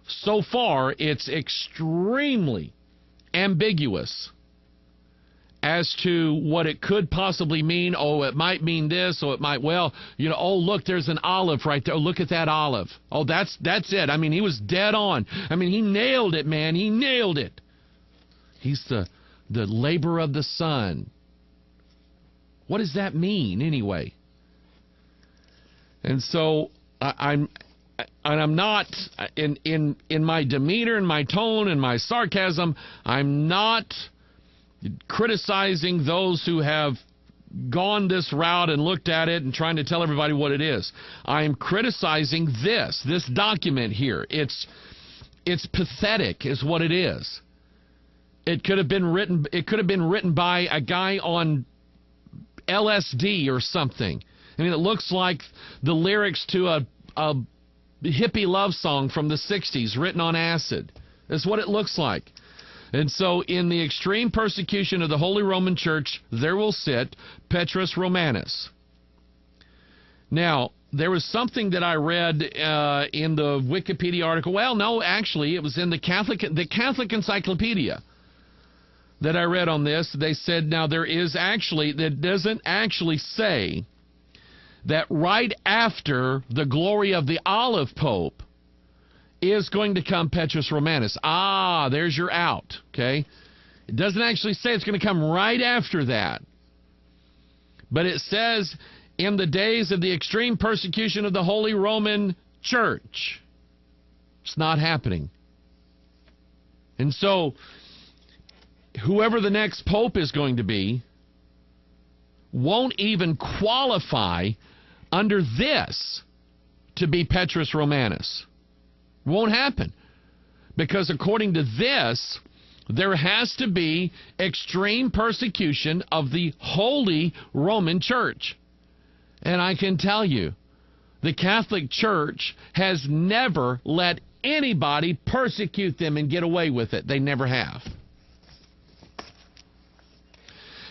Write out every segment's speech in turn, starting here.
so far, it's extremely ambiguous as to what it could possibly mean. Oh, it might mean this, or it might, well, you know, oh, look, there's an olive right there. Oh, look at that olive. Oh, that's it. I mean, he was dead on. I mean, he nailed it, man. He nailed it. He's the labor of the sun. What does that mean, anyway? And so I'm not, in my demeanor and my tone and my sarcasm, I'm not criticizing those who have gone this route and looked at it and trying to tell everybody what it is. I'm criticizing this document here. It's pathetic is what it is. It could have been written by a guy on LSD or something. I mean, it looks like the lyrics to a hippie love song from the 60s written on acid. That's what it looks like. And so in the extreme persecution of the Holy Roman Church, there will sit Petrus Romanus. Now, there was something that I read in the Wikipedia article. Well, no, actually, it was in the Catholic Encyclopedia that I read on this. They said, now there is actually, that doesn't actually say that right after the glory of the olive pope is going to come Petrus Romanus. Ah, there's your out, okay? It doesn't actually say it's going to come right after that. But it says, in the days of the extreme persecution of the Holy Roman Church. It's not happening. And so, whoever the next pope is going to be won't even qualify under this to be Petrus Romanus. Won't happen. Because according to this, there has to be extreme persecution of the Holy Roman Church. And I can tell you, the Catholic Church has never let anybody persecute them and get away with it. They never have.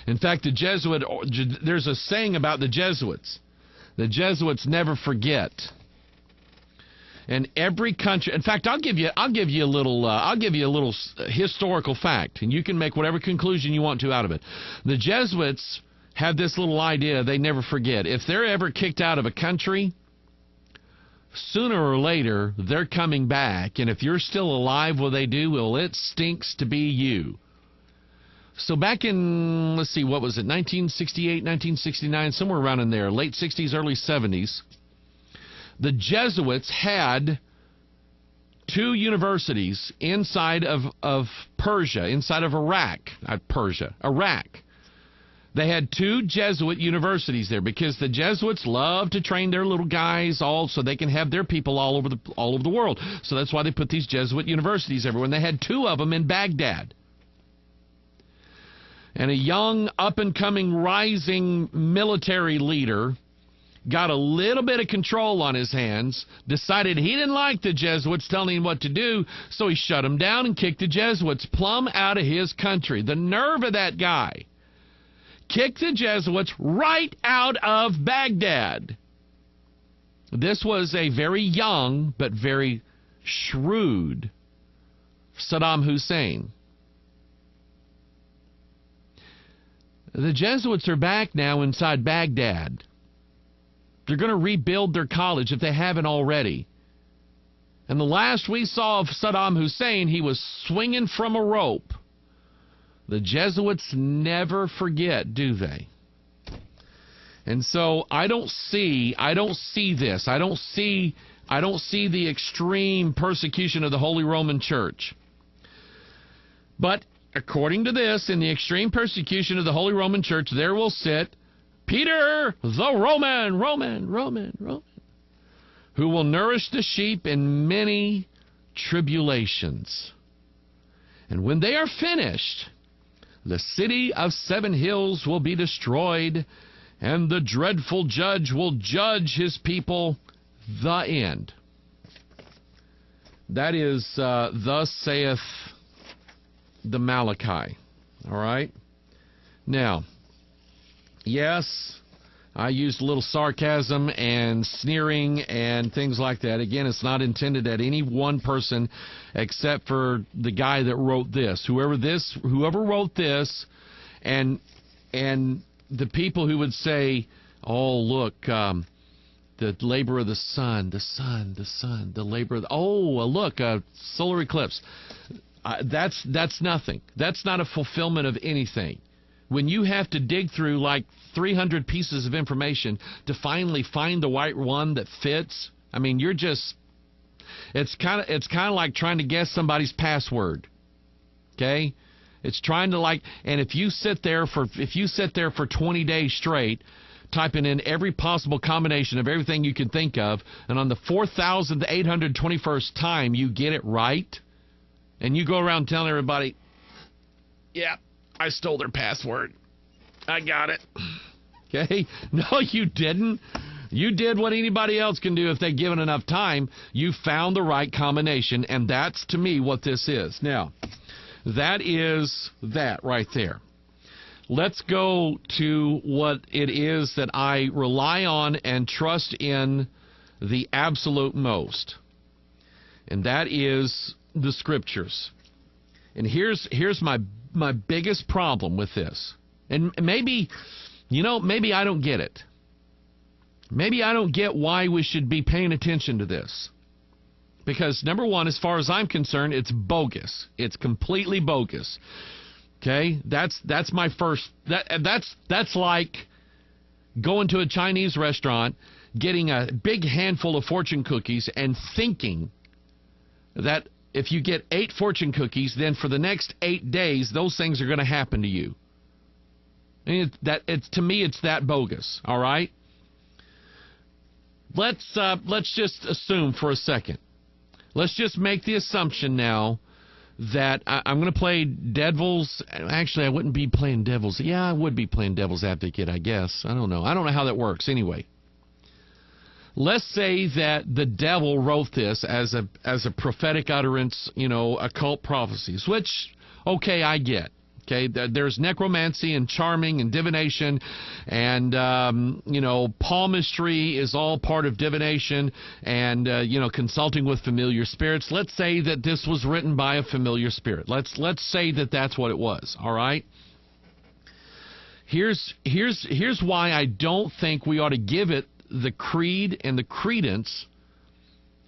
In fact, there's a saying about the Jesuits. The Jesuits never forget. And every country, in fact, I'll give you a little historical fact, and you can make whatever conclusion you want to out of it. The Jesuits have this little idea they never forget. If they're ever kicked out of a country, sooner or later they're coming back, and if you're still alive, what they do, well, it stinks to be you. So back in, let's see, what was it, 1968, 1969, somewhere around in there, late 60s, early 70s, the Jesuits had two universities inside of Persia, inside of Iraq, not Persia, Iraq. They had two Jesuit universities there because the Jesuits love to train their little guys all so they can have their people all over the world. So that's why they put these Jesuit universities everywhere. And they had two of them in Baghdad. And a young, up-and-coming, rising military leader got a little bit of control on his hands, decided he didn't like the Jesuits telling him what to do, so he shut them down and kicked the Jesuits plumb out of his country. The nerve of that guy. Kicked the Jesuits right out of Baghdad. This was a very young but very shrewd Saddam Hussein. The Jesuits are back now inside Baghdad. They're going to rebuild their college if they haven't already. And the last we saw of Saddam Hussein, he was swinging from a rope. The Jesuits never forget, do they? And so I don't see this. I don't see the extreme persecution of the Holy Roman Church. But according to this, in the extreme persecution of the Holy Roman Church, there will sit Peter the Roman, who will nourish the sheep in many tribulations. And when they are finished, the city of 7 hills will be destroyed, and the dreadful judge will judge his people. The end. That is, thus saith the Malachi. All right? Now, yes, I used a little sarcasm and sneering and things like that. Again, it's not intended at any one person except for the guy that wrote this. Whoever wrote this, and the people who would say, oh, look, the labor of the sun, the labor of the, look, a solar eclipse. That's nothing. That's not a fulfillment of anything. When you have to dig through like 300 pieces of information to finally find the right one that fits, I mean, you're just, it's kind of like trying to guess somebody's password. Okay? It's trying to and if you sit there for 20 days straight, typing in every possible combination of everything you can think of, and on the 4,821st time you get it right, and you go around telling everybody, yeah, I stole their password. I got it. Okay? No, you didn't. You did what anybody else can do if they're given enough time. You found the right combination, and that's, to me, what this is. Now, that is that right there. Let's go to what it is that I rely on and trust in the absolute most, and that is the Scriptures. And here's my biggest problem with this. And maybe I don't get it. Maybe I don't get why we should be paying attention to this. Because, number one, as far as I'm concerned, it's bogus. It's completely bogus. Okay? That's my first. That's like going to a Chinese restaurant, getting a big handful of fortune cookies, and thinking that if you get 8 fortune cookies, then for the next 8 days, those things are going to happen to you. And to me, it's that bogus. All right. Let's just assume for a second. Let's just make the assumption now that I'm going to play devil's. Actually, I wouldn't be playing devil's. Yeah, I would be playing devil's advocate, I guess. I don't know. I don't know how that works. Anyway, let's say that the devil wrote this as a prophetic utterance, occult prophecies, which, okay, I get. Okay, there's necromancy and charming and divination, and palmistry is all part of divination, and consulting with familiar spirits. Let's say that this was written by a familiar spirit. Let's say that that's what it was. All right. Here's why I don't think we ought to give it the creed and the credence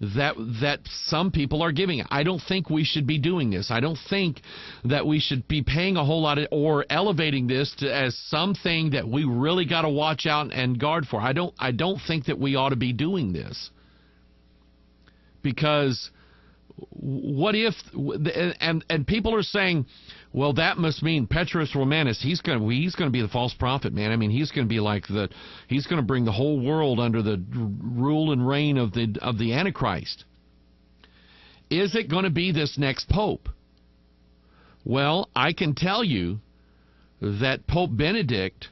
that some people are giving. I don't think we should be doing this. I don't think that we should be paying a whole lot or elevating this as something that we really got to watch out and guard for. I don't think that we ought to be doing this. Because what if and people are saying, well, that must mean Petrus Romanus, he's going to be the false prophet, man. I mean, he's going to be like he's going to bring the whole world under the rule and reign of the Antichrist. Is it going to be this next pope? Well, I can tell you that Pope Benedict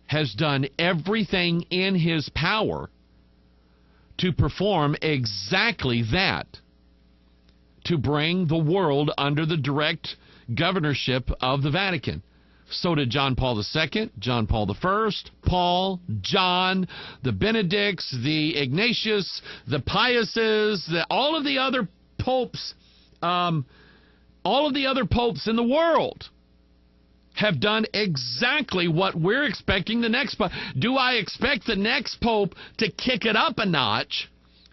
has done everything in his power to perform exactly that, to bring the world under the direct governorship of the Vatican. So did John Paul II, John Paul I, Paul, John, the Benedicts, the Ignatius, the Piuses, all of the other popes, all of the other popes in the world have done exactly what we're expecting the next pope. Do I expect the next pope to kick it up a notch,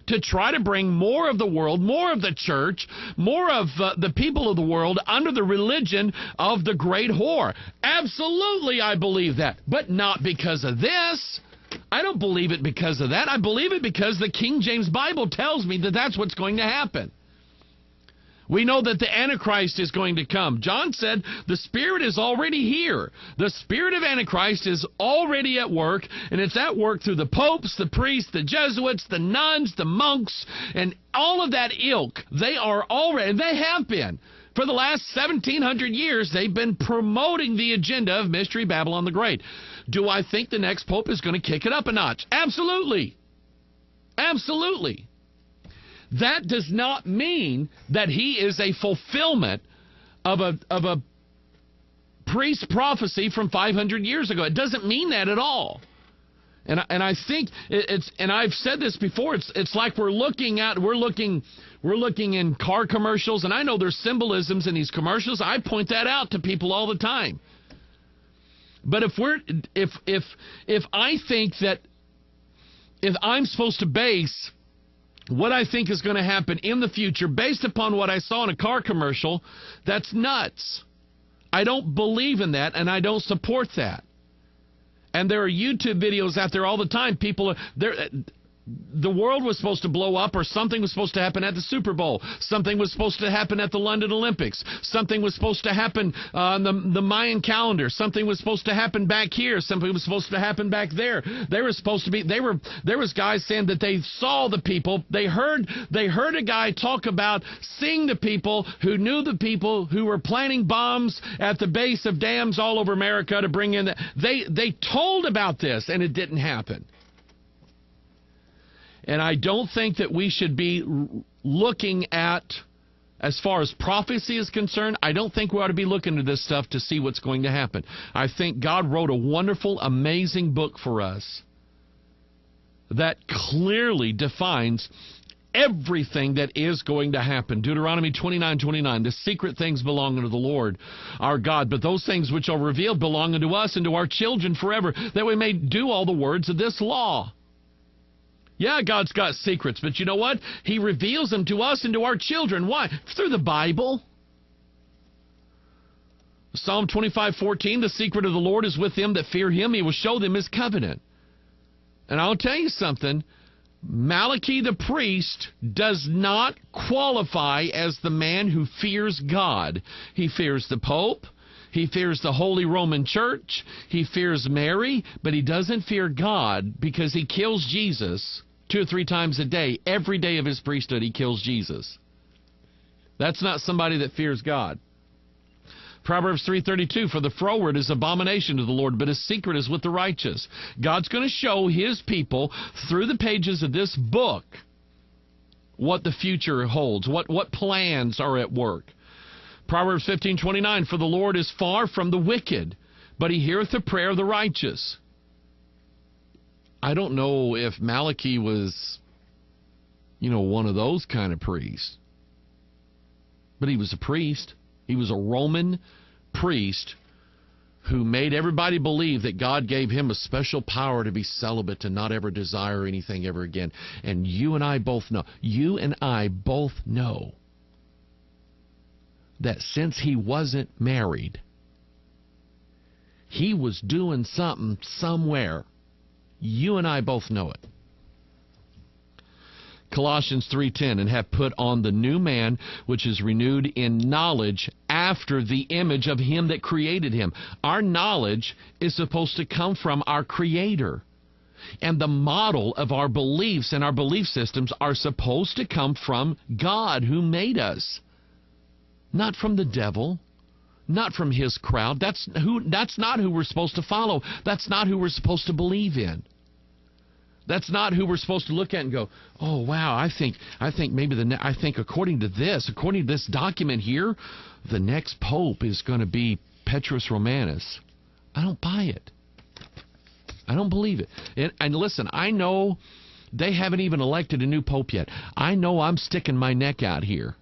to try to bring more of the world, more of the church, more of the people of the world under the religion of the great whore? Absolutely, I believe that. But not because of this. I don't believe it because of that. I believe it because the King James Bible tells me that that's what's going to happen. We know that the Antichrist is going to come. John said the Spirit is already here. The Spirit of Antichrist is already at work, and it's at work through the popes, the priests, the Jesuits, the nuns, the monks, and all of that ilk. They are already, and they have been. For the last 1,700 years, they've been promoting the agenda of Mystery Babylon the Great. Do I think the next pope is going to kick it up a notch? Absolutely. Absolutely. That does not mean that he is a fulfillment of a priest prophecy from 500 years ago. It doesn't mean that at all. And I think it's, and I've said this before, it's like we're looking in car commercials, and I know there's symbolisms in these commercials. I point that out to people all the time. But if I think that if I'm supposed to base what I think is going to happen in the future based upon what I saw in a car commercial, that's nuts. I don't believe in that, and I don't support that. And there are YouTube videos out there all the time. People are there. The world was supposed to blow up, or something was supposed to happen at the Super Bowl. Something was supposed to happen at the London Olympics. Something was supposed to happen on the Mayan calendar. Something was supposed to happen back here. Something was supposed to happen back there. There was guys saying that they saw the people. They heard a guy talk about seeing the people who knew the people who were planting bombs at the base of dams all over America to bring in. They told about this, and it didn't happen. And I don't think that we should be looking at, as far as prophecy is concerned, I don't think we ought to be looking at this stuff to see what's going to happen. I think God wrote a wonderful, amazing book for us that clearly defines everything that is going to happen. Deuteronomy 29:29, the secret things belong unto the Lord our God, but those things which are revealed belong unto us and to our children forever, that we may do all the words of this law. Yeah, God's got secrets, but you know what? He reveals them to us and to our children. Why? Through the Bible. Psalm 25:14, the secret of the Lord is with them that fear him. He will show them his covenant. And I'll tell you something. Malachi the priest does not qualify as the man who fears God. He fears the Pope. He fears the Holy Roman Church. He fears Mary, but he doesn't fear God because he kills Jesus 2 or 3 times a day. Every day of his priesthood, he kills Jesus. That's not somebody that fears God. Proverbs 3:32, for the froward is abomination to the Lord, but his secret is with the righteous. God's going to show his people through the pages of this book what the future holds, what plans are at work. Proverbs 15:29, for the Lord is far from the wicked, but he heareth the prayer of the righteous. I don't know if Malachi was, one of those kind of priests. But he was a priest. He was a Roman priest who made everybody believe that God gave him a special power to be celibate, to not ever desire anything ever again. And you and I both know that since he wasn't married, he was doing something somewhere. You and I both know it. Colossians 3:10, and have put on the new man, which is renewed in knowledge after the image of him that created him. Our knowledge is supposed to come from our Creator. And the model of our beliefs and our belief systems are supposed to come from God who made us. Not from the devil, not from his crowd. That's not who we're supposed to follow. That's not who we're supposed to believe in. That's not who we're supposed to look at and go, oh wow, I think according to this document here, the next pope is going to be Petrus Romanus. I don't buy it. I don't believe it. And listen, I know they haven't even elected a new pope yet. I know I'm sticking my neck out here.